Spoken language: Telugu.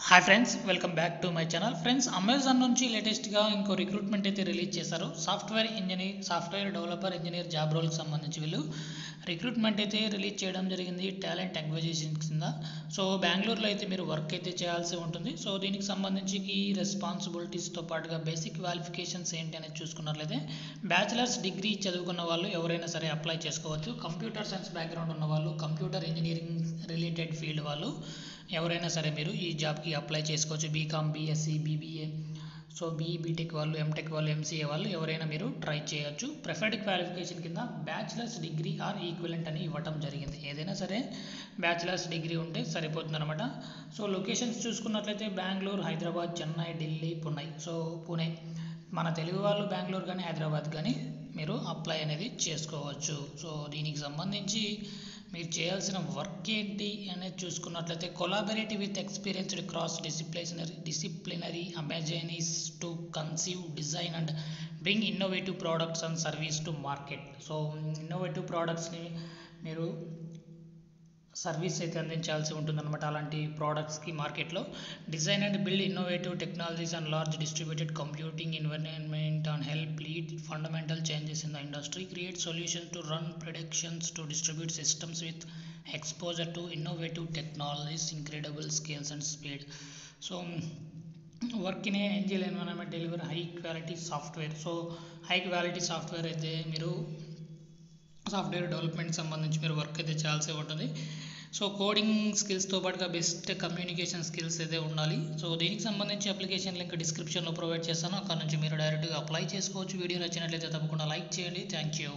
Hi friends, welcome back to my channel. Friends, Amazon నుంచి లేటెస్ట్గా ఇంకో రిక్రూట్మెంట్ అయితే రిలీజ్ చేశారు. సాఫ్ట్వేర్ డెవలపర్ ఇంజనీర్ జాబ్ రోల్కి సంబంధించి వీళ్ళు రిక్రూట్మెంట్ అయితే రిలీజ్ చేయడం జరిగింది టాలెంట్ అక్విజిషన్ కింద. సో బెంగళూరులో అయితే మీరు వర్క్ అయితే చేయాల్సి ఉంటుంది. సో దీనికి సంబంధించి ఈ రెస్పాన్సిబిలిటీస్తో పాటుగా బేసిక్ క్వాలిఫికేషన్స్ ఏంటి అనేది చూసుకున్నట్లయితే బ్యాచిలర్స్ డిగ్రీ చదువుకున్న వాళ్ళు ఎవరైనా సరే అప్లై చేసుకోవచ్చు. కంప్యూటర్ సైన్స్ బ్యాక్గ్రౌండ్ ఉన్న వాళ్ళు, కంప్యూటర్ ఇంజనీరింగ్ రిలేటెడ్ ఫీల్డ్ వాళ్ళు ఎవరైనా సరే మీరు ఈ జాబ్కి అప్లై చేసుకోవచ్చు. BCom, BSc, BBA, so BTech వాళ్ళు, ఎంటెక్ వాళ్ళు, ఎంసీఏ వాళ్ళు ఎవరైనా మీరు ట్రై చేయొచ్చు. ప్రిఫర్డ్ క్వాలిఫికేషన్ కింద బ్యాచిలర్స్ డిగ్రీ ఆర్ ఈక్వలెంట్ అని ఇవ్వటం జరిగింది. ఏదైనా సరే బ్యాచిలర్స్ డిగ్రీ ఉంటే సరిపోతుంది అనమాట. సో లొకేషన్స్ చూసుకున్నట్లయితే బెంగళూరు, హైదరాబాద్, చెన్నై, ఢిల్లీ, పూణే. మన తెలుగు వాళ్ళు బెంగళూరు కానీ హైదరాబాద్ కానీ మీరు అప్లై అనేది చేసుకోవచ్చు. సో దీనికి సంబంధించి మీరు చేయాల్సిన వర్క్ ఏంటి అనేది చూసుకున్నట్లయితే collaborative with experienced cross disciplinary Amazonians to conceive, design and bring innovative products and service to market. So innovative ప్రోడక్ట్స్ని మీరు సర్వీస్ అయితే అందించాల్సి ఉంటుందన్నమాట. అలాంటి ప్రోడక్ట్స్కి మార్కెట్లో design and build innovative technologies and large distributed computing environment and help lead fundamental changes in the industry, create solutions to run productions to distribute systems with exposure to innovative technologies, incredible scales and speed. So work in Angel environment deliver high quality software. So high quality software అయితే మీరు సాఫ్ట్వేర్ డెవలప్మెంట్కి సంబంధించి మీరు వర్క్ అయితే చేయాల్సి ఉంటుంది. సో కోడింగ్ స్కిల్స్తో పాటుగా బెస్ట్ కమ్యూనికేషన్ స్కిల్స్ అయితే ఉండాలి. సో దీనికి సంబంధించి అప్లికేషన్ లింక్ డిస్క్రిప్షన్లో ప్రొవైడ్ చేస్తాను. అక్కడ నుంచి మీరు డైరెక్ట్గా అప్లై చేసుకోవచ్చు. వీడియో నచ్చినట్లయితే తప్పకుండా లైక్ చేయండి. Thank you.